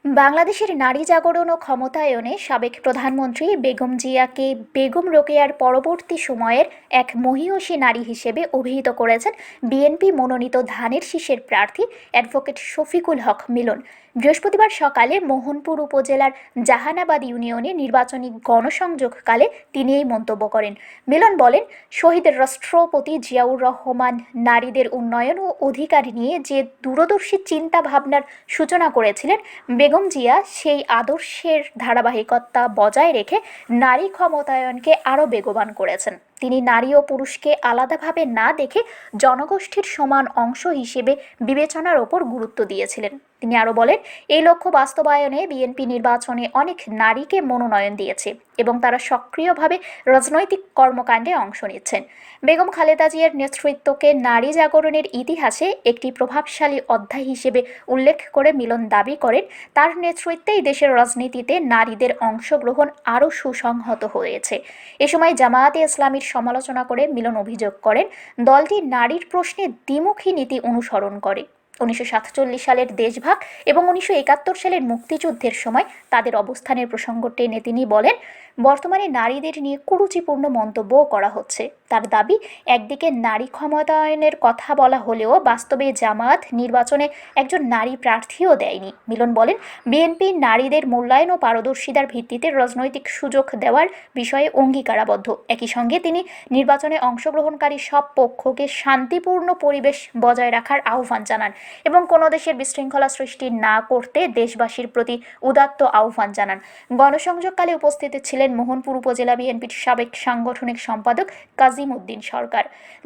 বাংলাদেশের নারী জাগরণ ও ক্ষমতায়নে সাবেক প্রধানমন্ত্রী বেগম জিয়াকে বেগম রোকেয়ার পরবর্তী সময়ের এক মহীয়সী নারী হিসেবে অভিহিত করেছেন বিএনপি মনোনীত ধানের শীষের প্রার্থী অ্যাডভোকেট শফিকুল হক মিলন। বৃহস্পতিবার সকালে মোহনপুর উপজেলার জাহানাবাদ ইউনিয়নে নির্বাচনী গণসংযোগকালে তিনি এই মন্তব্য করেন। মিলন বলেন, শহীদ রাষ্ট্রপতি জিয়াউর রহমান নারীদের উন্নয়ন ও অধিকার নিয়ে যে দূরদর্শী চিন্তা ভাবনার সূচনা করেছিলেন, বেগম জিয়া সেই আদর্শের ধারাবাহিকতা বজায় রেখে নারী ক্ষমতায়নকে আরও বেগবান করেছেন। তিনি নারী ও পুরুষকে আলাদাভাবে না দেখে জনগোষ্ঠীর সমান অংশ হিসেবে বিবেচনার ওপর গুরুত্ব দিয়েছিলেন। তিনি আরও বলেন, এই লক্ষ্য বাস্তবায়নে বিএনপি নির্বাচনে অনেক নারীকে মনোনয়ন দিয়েছে এবং তারা সক্রিয়ভাবে রাজনৈতিক কর্মকাণ্ডে অংশ নিচ্ছেন। বেগম খালেদা জিয়ার নেতৃত্বকে নারী জাগরণের ইতিহাসে একটি প্রভাবশালী অধ্যায় হিসেবে উল্লেখ করে মিলন দাবি করেন, তার নেতৃত্বেই দেশের রাজনীতিতে নারীদের অংশগ্রহণ আরও সুসংহত হয়েছে। এ সময় জামায়াতে ইসলামীর সমালোচনা করে মিলন অভিযোগ করেন, দলটি নারীর প্রশ্নে দ্বিমুখী নীতি অনুসরণ করে। 1947 সালের দেশভাগ এবং 1971 সালের মুক্তিযুদ্ধের সময় তাদের অবস্থানের প্রসঙ্গ টেনে তিনি বলেন, বর্তমানে নারীদের নিয়ে কুরুচিপূর্ণ মন্তব্যও করা হচ্ছে। তার দাবি, একদিকে নারী ক্ষমতায়নের কথা বলা হলেও বাস্তবে জামায়াত নির্বাচনে একজন নারী প্রার্থীও দেয়নি। মিলন বলেন, বিএনপি নারীদের মূল্যায়ন ও পারদর্শিতার ভিত্তিতে রাজনৈতিক সুযোগ দেওয়ার বিষয়ে অঙ্গীকারাবদ্ধ। একই সঙ্গে তিনি নির্বাচনে অংশগ্রহণকারী সব পক্ষকে শান্তিপূর্ণ পরিবেশ বজায় রাখার আহ্বান জানান এবং কোনো দেশের বিশৃঙ্খলা সৃষ্টি না করতে দেশবাসীর প্রতি উদাত্ত আহ্বান জানান। গণসংযোগকালে উপস্থিত ছিলেন মোহনপুর উপজেলা বিএনপির সাবেক সাংগঠনিক সম্পাদক কাজিম উদ্দিন সরকার,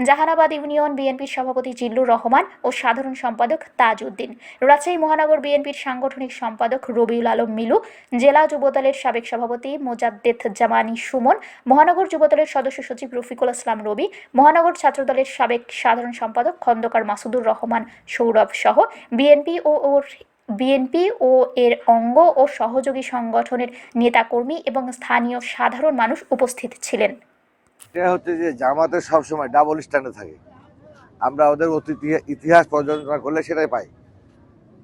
জাহানাবাদ ইউনিয়ন বিএনপির সভাপতি জিল্লুর রহমান ও সাধারণ সম্পাদক তাজ উদ্দিন, রাজশাহী মহানগর বিএনপির সাংগঠনিক সম্পাদক রবিউল আলম মিলু, জেলা যুবদলের সাবেক সভাপতি মোজাদ্দেদ জামানি সুমন, মহানগর যুবদলের সদস্য সচিব রফিকুল ইসলাম রবি, মহানগর ছাত্রদলের সাবেক সাধারণ সম্পাদক খন্দকার মাসুদুর রহমান সৌরভ সহ বিএনপি ও এর অঙ্গ ও সহযোগী সংগঠনের নেতাকর্মী এবং স্থানীয় সাধারণ মানুষ উপস্থিত ছিলেন। এটা হচ্ছে যে জামাতের সবসময় ডাবল স্ট্যান্ডে থাকে। আমরা ওদের অতীত ইতিহাস পর্যালোচনা করলে সেটাই পাই।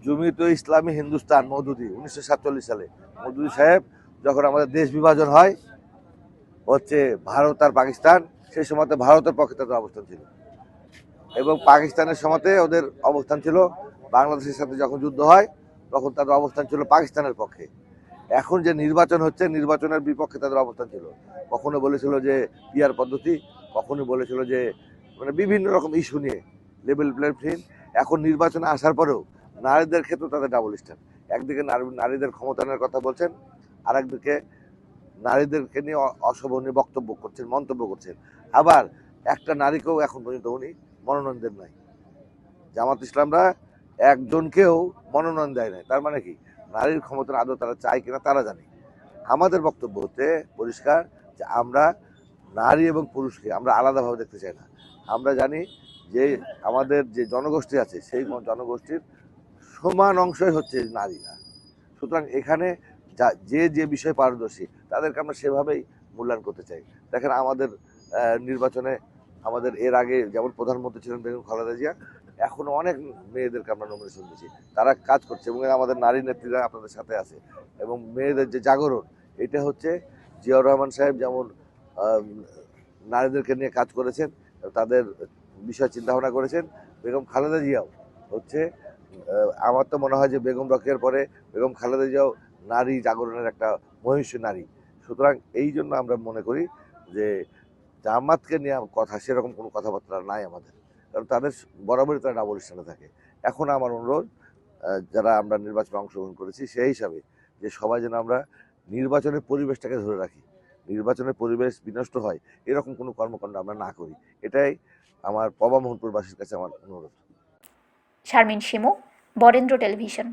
জমিয়তে ইসলামী হিন্দুস্তান মওদুদি 1947 সালে মওদুদি সাহেব যখন আমাদের দেশ বিভাজন হয় হচ্ছে ভারত আর পাকিস্তান, সেই সময় ভারতের পক্ষে তাদের অবস্থান ছিল এবং পাকিস্তানের সময়তে ওদের অবস্থান ছিল। বাংলাদেশের সাথে যখন যুদ্ধ হয় তখন তাদের অবস্থান ছিল পাকিস্তানের পক্ষে। এখন যে নির্বাচন হচ্ছে, নির্বাচনের বিপক্ষে তাদের অবস্থান ছিল। কখনো বলেছিল যে পিআর পদ্ধতি, কখনো বলেছিল যে মানে বিভিন্ন রকম ইস্যু নিয়ে লেভেল প্লেইং ফিল্ড। এখন নির্বাচনে আসার পরেও নারীদের ক্ষেত্রে তাদের ডাবল স্ট্যান্ড। একদিকে নারীদের ক্ষমতায়নের কথা বলছেন, আর একদিকে নারীদেরকে নিয়ে অশোভনীয় বক্তব্য করছেন, মন্তব্য করছেন। আবার একটা নারীকেও এখন পর্যন্ত উনি মনোনয়ন দেন নাই। জামাত ইসলামরা একজনকেও মনোনয়ন দেয় নাই। তার মানে কি, নারীর ক্ষমতার আদৌ তারা চায় কিনা তারা জানে। আমাদের বক্তব্য হচ্ছে পরিষ্কার যে আমরা নারী এবং পুরুষকে আমরা আলাদাভাবে দেখতে চাই না। আমরা জানি যে আমাদের যে জনগোষ্ঠী আছে সেই জনগোষ্ঠীর সমান অংশই হচ্ছে নারীরা। সুতরাং এখানে যে বিষয়ে পারদর্শী তাদেরকে আমরা সেভাবেই মূল্যায়ন করতে চাই। দেখেন আমাদের নির্বাচনে আমাদের এর আগে যেমন প্রধানমন্ত্রী ছিলেন বেগম খালেদা জিয়া, এখনো অনেক মেয়েদেরকে আমরা নমিনেশন দিচ্ছি, তারা কাজ করছে এবং আমাদের নারী নেত্রীরা আপনাদের সাথে আছে। এবং মেয়েদের যে জাগরণ, এটা হচ্ছে জিয়াউর রহমান সাহেব যেমন নারীদেরকে নিয়ে কাজ করেছেন, তাদের বিষয় চিন্তাভাবনা করেছেন। বেগম খালেদা জিয়াও হচ্ছে, আমার তো মনে হয় যে বেগম রোকেয়ার পরে বেগম খালেদা জিয়াও নারী জাগরণের একটা মহিষী নারী। সুতরাং এই জন্য আমরা মনে করি যে জামাতকে নিয়ে কথা সেরকম কোনো কথাবার্তা নাই আমাদের, কারণ তাদের বরাবরই তারা ডাবল স্ট্যান্ডে থাকে। এখন আমার অনুরোধ, যারা আমরা নির্বাচনে অংশগ্রহণ করেছি সেই হিসাবে, যে সবাই যেন আমরা নির্বাচনের পরিবেশটাকে ধরে রাখি, নির্বাচনের পরিবেশ বিনষ্ট হয় এরকম কোনো কর্মকাণ্ড আমরা না করি। এটাই আমার পবা মোহনপুরবাসীর কাছে আমার অনুরোধ। শারমিন শিমু, বরেন্দ্র টেলিভিশন।